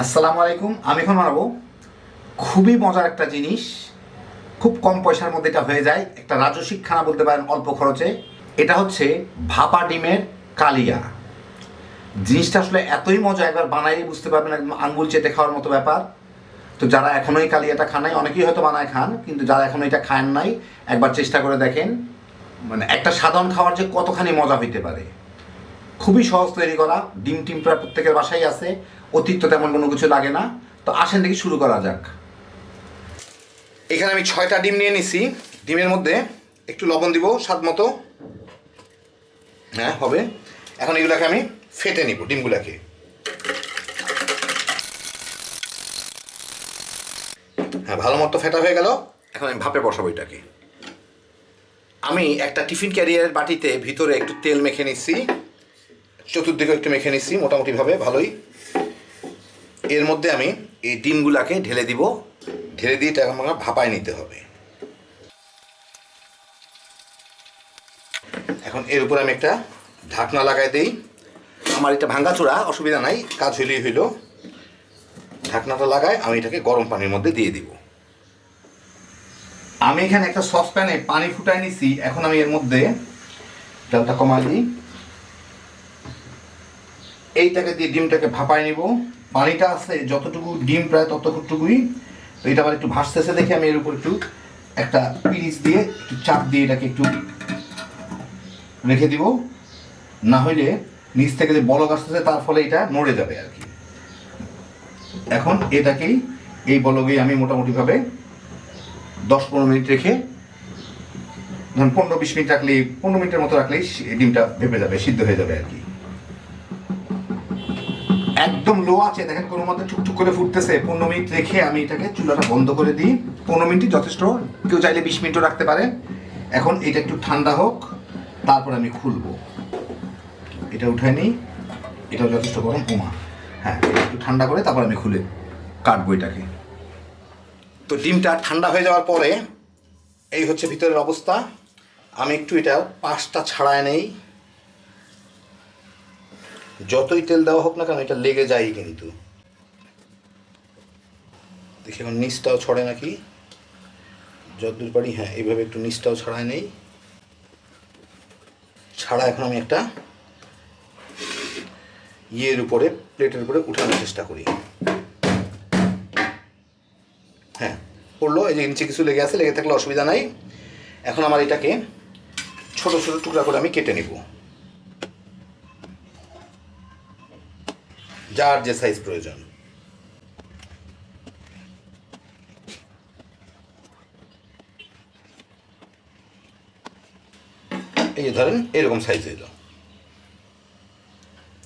আসসালামু আলাইকুম। আমি এখন বানাবো খুবই মজার একটা জিনিস, খুব কম পয়সার মধ্যে এটা হয়ে যায়, একটা রাজস্বিক খানা বলতে পারেন অল্প খরচে। এটা হচ্ছে ভাপা ডিমের কালিয়া। জিনিসটা আসলে এতই মজা, একবার বানাই বুঝতে পারবেন, একদম আঙ্গুল চেটে খাওয়ার মতো ব্যাপার। তো যারা এখনো এই কালিয়াটা খান নাই, অনেকেই হয়তো বানায় খান, কিন্তু যারা এখনো এটা খান নাই একবার চেষ্টা করে দেখেন। মানে একটা সাধারণ খাবার যে কতখানি মজা হইতে পারে। খুবই সহজ তৈরি করা, ডিম টিম প্রায় প্রত্যেকের বাসায় আছে, অতিরিক্ত তেমন কোনো কিছু লাগে না। তো আসেন দেখি শুরু করা যাক। এখানে আমি 6টা ডিম নিয়ে নিছি। ডিমের মধ্যে একটু লবণ দিব স্বাদ মতো। হ্যাঁ হবে। এখন এগুলাকে আমি ফেটে নিব, ডিমগুলাকে। হ্যাঁ, ভালো মতো ফেটা হয়ে গেল। এখন আমি ভাপে বসাবো এটাকে। আমি একটা টিফিন ক্যারিয়ারের বাটিতে ভিতরে একটু তেল মেখে নিচ্ছি, চতুর্দিকে একটু মেখে নিচ্ছি মোটামুটিভাবে ভালোই। এর মধ্যে আমি এই ডিমগুলাকে ঢেলে দিব, ঢেলে দিয়ে এটা আমার ভাপায় নিতে হবে। এখন এর উপর আমি একটা ঢাকনা লাগাই দিই। আমার এটা ভাঙাচোরা, অসুবিধা নাই, কাজ হইলেই হইল। ঢাকনাটা লাগাই আমি এটাকে গরম পানির মধ্যে দিয়ে দিব। আমি এখানে একটা সসপ্যানে পানি ফুটাই নিছি। এখন আমি এর মধ্যে জালটা কমাই দিই, এইটাকে দিয়ে ডিমটাকে ভাপায় নিব। পানিটা আছে যতটুকু ডিম প্রায় ততটুকুই। তো এটা আবার একটু ভাসতেছে দেখে আমি এর উপর একটু একটা পিরিচ দিয়ে একটু চাপ দিয়ে এটাকে একটু রেখে দিব, না হইলে নিচ থেকে যে বলক আসতেছে তার ফলে এটা নড়ে যাবে আর কি। এখন এটাকেই এই বলকেই আমি মোটামুটিভাবে 10-15 মিনিট রেখে, ধরুন 15-20 মিনিট রাখলেই, 15 মিনিটের মতো রাখলেই ডিমটা ভেপে যাবে, সিদ্ধ হয়ে যাবে আর কি। একদম লো আছে, দেখেন কোনো মতে টুকটুক করে ফুটতেছে। 15 মিনিট রেখে আমি এটাকে চুলাটা বন্ধ করে দিই। 15 মিনিট যথেষ্ট, কেউ চাইলে 20 মিনিটও রাখতে পারে। এখন এটা একটু ঠান্ডা হোক, তারপর আমি খুলবো। এটা উঠাই নিই, এটাও যথেষ্ট গরম। ওমা, হ্যাঁ, এটা একটু ঠান্ডা করে তারপর আমি খুলে কাটবো এটাকে। তো ডিমটা ঠান্ডা হয়ে যাওয়ার পরে এই হচ্ছে ভিতরের অবস্থা। আমি একটু এটা পাশটা ছাড়ায় নেই। যতই তেল দেওয়া হোক না কেন এটা লেগে যায় কিন্তু। দেখি এখন নিচটাও ছড়ে নাকি, যতদূর পারি। হ্যাঁ, এইভাবে একটু নিচটাও ছাড়ায় নেই। ছাড়া এখন আমি একটা ইয়ের উপরে, প্লেটের উপরে উঠানোর চেষ্টা করি। হ্যাঁ, পড়লো। এই যে নিচে কিছু লেগে আছে, লেগে থাকলে অসুবিধা নাই। এখন আমার এটাকে ছোট ছোট টুকরা করে আমি কেটে নেব, যার যে সাইজ প্রয়োজন। এই যে ধরেন এরকম সাইজ হইল।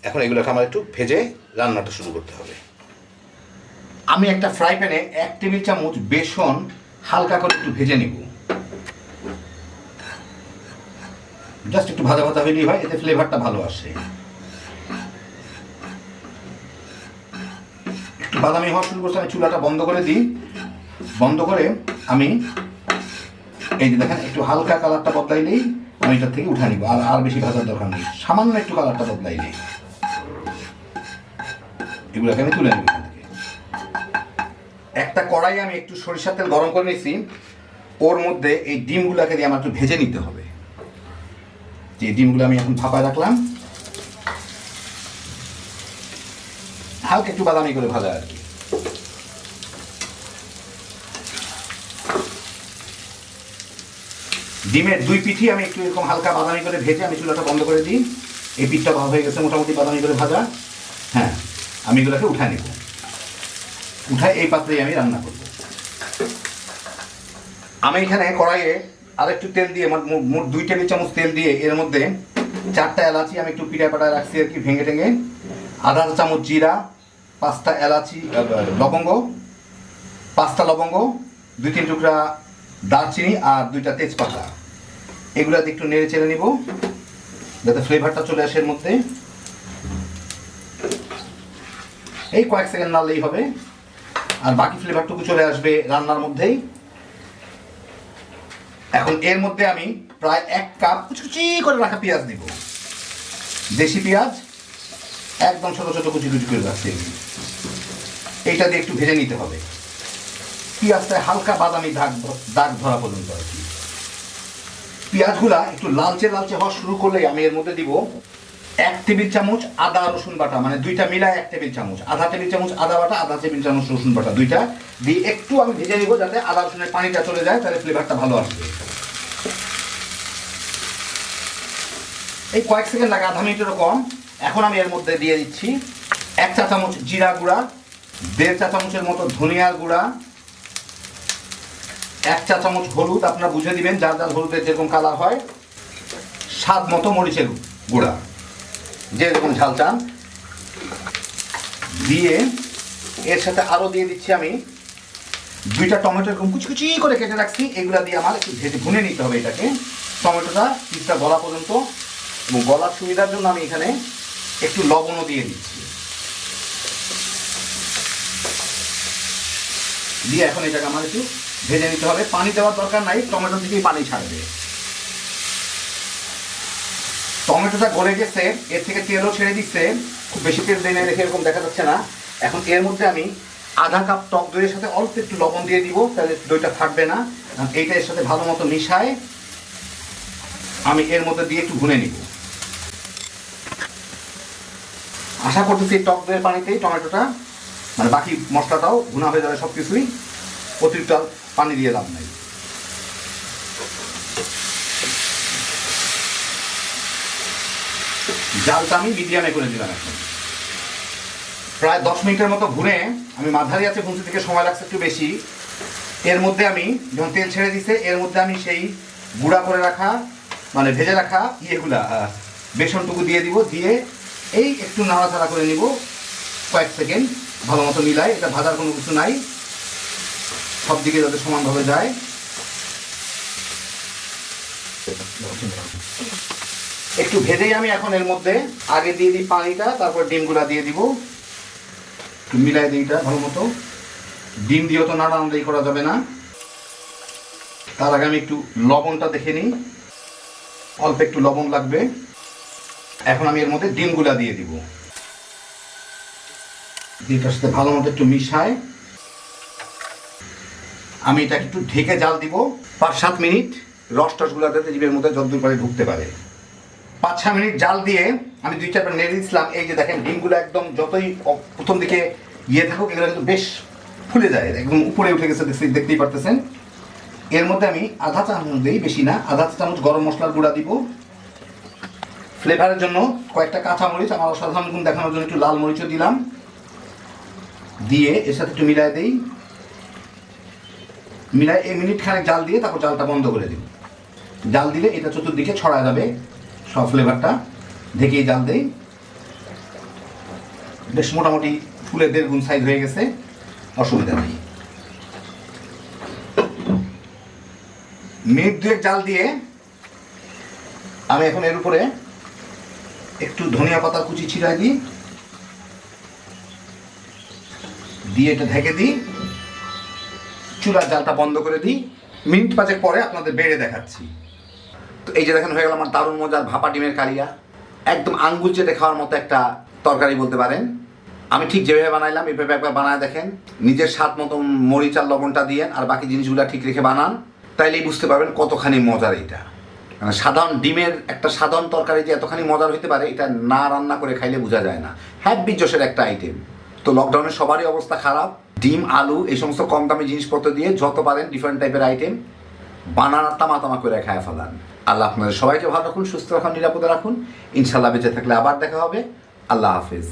এখন এগুলোকে আমার একটু ভেজে রান্নাটা শুরু করতে হবে। আমি একটা ফ্রাই প্যানে 1 টেবিল চামচ বেসন হালকা করে একটু ভেজে নিব। জাস্ট একটু ভাজা ভাজা হইলেই হয়, এতে ফ্লেভারটা ভালো আসে। একটু বাদামি হওয়া শুরু করছে, আমি চুলাটা বন্ধ করে দিই। বন্ধ করে আমি এই যে দেখেন একটু হালকা কালারটা বদলাইলেই আমি এটার থেকে উঠে নিব। আর বেশি ভাজার দরকার নেই, সামান্য একটু কালারটা বদলাইলেই এগুলোকে আমি তুলে নেব এখান থেকে। একটা কড়াই আমি একটু সরিষার তেল গরম করে নিয়েছি, ওর মধ্যে এই ডিমগুলোকে দিয়ে আমার একটু ভেজে নিতে হবে। যে ডিমগুলো আমি এখন ভাপায় রাখলাম, হালকা একটু বাদামি করে ভাজা আর কি। ডিমের 2 পিঠই আমি একটু এরকম হালকা বাদামি করে ভেজে আমি চুলাটা বন্ধ করে দিই। এই পিঠটা ভালো হয়ে গেছে, মোটামুটি বাদামি করে ভাজা। হ্যাঁ, আমি এগুলোকে উঠায় নেব। উঠায় এই পাত্রেই আমি রান্না করব। আমি এখানে কড়াইয়ে আরেকটু তেল দিয়ে, মোট 2 টেবিল চামচ তেল দিয়ে এর মধ্যে 4টা এলাচি আমি একটু পিঠায় পাটায় রাখছি আর কি, ভেঙে টেঙে। আধা চামচ জিরা, 5টা এলাচি, লবঙ্গ, 5টা লবঙ্গ, 2-3 টুকরা দারচিনি আর 2টা তেজপাতা। এগুলাতে একটু নেড়ে চেড়ে নিব যাতে ফ্লেভারটা চলে আসে এর মধ্যে। এই কয়েক সেকেন্ড নাড়লেই হবে, আর বাকি ফ্লেভারটুকু চলে আসবে রান্নার মধ্যেই। এখন এর মধ্যে আমি প্রায় 1 কাপ কুচি করে রাখা পেঁয়াজ দিব। দেশি পেঁয়াজ একদম ছোট ছোট কুচি কুচি করে রাখছি। এইটা দিয়ে একটু ভেজে নিতে হবে, পেঁয়াজটায় হালকা বাদামি দাগ দাগ ধরা পর্যন্ত আর কি। পেঁয়াজগুলা একটু লালচে লালচে হওয়া শুরু করলেই আমি এর মধ্যে দিব 1 টেবিল চামচ আদা রসুন বাটা, মানে দুইটা মিলায় 1 টেবিল চামচ, আধা টেবিল চামচ আদা বাটা, আধা টেবিল চামচ রসুন বাটা, দুইটা দিয়ে একটু আমি ভেজে নিব যাতে আদা রসুনের পানিটা চলে যায়, তাহলে ফ্লেভারটা ভালো আসবে। এই কয়েক সেকেন্ড লাগে, আধা মিনিটেরও কম। এখন আমি এর মধ্যে দিয়ে দিচ্ছি 1 চা চামচ জিরা গুঁড়া, 1.5 চা চামচের মতো ধনিয়ার গুঁড়া, 1 চা চামচ হলুদ, আপনারা বুঝে দিবেন যার যার হলুদের যেরকম কালার হয়, স্বাদ মতো মরিচের গুঁড়া, যেরকম ঝাল চান দিয়ে এর সাথে আরও দিয়ে দিচ্ছি আমি 2টা টমেটো এরকম কুচি কুচি করে কেটে রাখছি, এগুলা দিয়ে আমার একটু ভেজে ভুনে নিতে হবে এটাকে, টমেটোটা পিসটা গলা পর্যন্ত। এবং গলার সুবিধার জন্য আমি এখানে একটু লবণও দিয়ে দিচ্ছি, দিয়ে এখন এটাকে আমার একটু ভেজে নিতে হবে। পানি দেওয়ার দরকার নাই, টমেটো থেকেই পানি ছাড়বে। টমেটোটা গলে গেছে, এর থেকে তেলও ছেড়ে দিচ্ছে, খুব বেশি তেল দেয় না দেখে এরকম দেখা যাচ্ছে না। এখন এর মধ্যে আমি আধা কাপ টক দইয়ের সাথে অল্প একটু লবণ দিয়ে দিব, তাহলে দইটা ফাটবে না। এইটা এর সাথে ভালো মতো মিশায় আমি এর মধ্যে দিয়ে একটু ভুনে নিব। আশা করতেছি টক দইয়ের পানিতেই টমেটোটা মানে বাকি মশলাটাও ভুনা হয়ে যাবে, সব কিছুই, অতিরিক্ত পানি দিয়ে লাভ নাই। জালটা আমি মিডিয়ামে করে দিলাম। এখন প্রায় 10 মিনিটের মতো ভুনে, আমি মাঝারি আছে ভুনতে থেকে সময় লাগছে একটু বেশি। এর মধ্যে আমি যখন তেল ছেড়ে দিছে, এর মধ্যে আমি সেই গুঁড়া করে রাখা মানে ভেজে রাখা ইয়েগুলা বেসনটুকু দিয়ে দিব, দিয়ে এই একটু নাড়াচাড়া করে নিব কয়েক সেকেন্ড, ভালো মতো মিলাই। এটা ভাজার কোনো কিছু নাই, সব দিকে যাতে সমানভাবে যায়। একটু ভেজেই আমি এখন এর মধ্যে আগে দিয়ে দিই পানিটা, তারপর ডিমগুলা দিয়ে দিব, একটু মিলাই দিই এটা ভালো মতো। ডিম দিয়েও তো নাড়ানাড়ি করা যাবে না। তার আগে আমি একটু লবণটা দেখে নিই, অল্প একটু লবণ লাগবে। এখন আমি এর মধ্যে ডিমগুলা দিয়ে দিব, ডিমটার সাথে ভালো মতো একটু মিশায় আমি এটা একটু ঢেকে জাল দিব 5-7 মিনিট, রস টসগুলো যাতে জিভের মধ্যে যতদূর পারে ঢুকতে পারে। 5-6 মিনিট জাল দিয়ে আমি 2-4বার নেড়ে দিচ্ছিলাম। এই যে দেখেন ডিমগুলো একদম যতই প্রথম দিকে ইয়ে থাকুক, এগুলো কিন্তু বেশ ফুলে যায়, একদম উপরে উঠে গেছে, দেখতেই পারতেছেন। এর মধ্যে আমি আধা চামচ দিই, বেশি না, আধা চামচ গরম মশলার গুঁড়া দিব। ফ্লেভারের জন্য কয়েকটা কাঁচামরিচ, আমার অসাধারণ গুণ দেখানোর জন্য একটু লাল মরিচও দিলাম, দিয়ে এর সাথে একটু মিলাই দিই। মিলাই এই মিনিট খানেক জাল দিয়ে তারপর জালটা বন্ধ করে দিই। জাল দিলে এটা চতুর্দিকে ছড়া যাবে সব ফ্লেভারটা, ঢেকেই জাল দেই। বেশ মোটামুটি ফুলের 1.5 গুণ সাইজ হয়ে গেছে, অসুবিধা নেই। মিনিট 2 জাল দিয়ে আমি এখন এর উপরে একটু ধনিয়া পাতার কুচি ছিটাই দিই, দিয়ে এটা ঢেকে দিই, চুলার জালটা বন্ধ করে দিই। মিনিট 5 পরে আপনাদের বেড়ে দেখাচ্ছি। তো এই যে দেখেন হয়ে গেল আমার দারুণ মজার ভাপা ডিমের কালিয়া, একদম আঙ্গুল চেটে খাওয়ার মতো একটা তরকারি বলতে পারেন। আমি ঠিক যেভাবে বানাইলাম এইভাবে একবার বানায় দেখেন, নিজের স্বাদ মতো মরিচ আর লবণটা দিয়ে আর বাকি জিনিসগুলো ঠিক রেখে বানান, তাইলেই বুঝতে পারবেন কতখানি মজার এটা। মানে সাধারণ ডিমের একটা সাধারণ তরকারি যে এতখানি মজার হতে পারে, এটা না রান্না করে খাইলে বোঝা যায় না। হ্যাপি জোশের একটা আইটেম। তো লকডাউনে সবারই অবস্থা খারাপ, ডিম আলু এই সমস্ত কম দামি জিনিসপত্র দিয়ে যত পারেন ডিফারেন্ট টাইপের আইটেম বানান আর তামা করে খায় ফেলান। আল্লাহ আপনাদের সবাইকে ভালো রাখুন, সুস্থ রাখুন, নিরাপদে রাখুন। ইনশাল্লাহ বেঁচে থাকলে আবার দেখা হবে। আল্লাহ হাফেজ।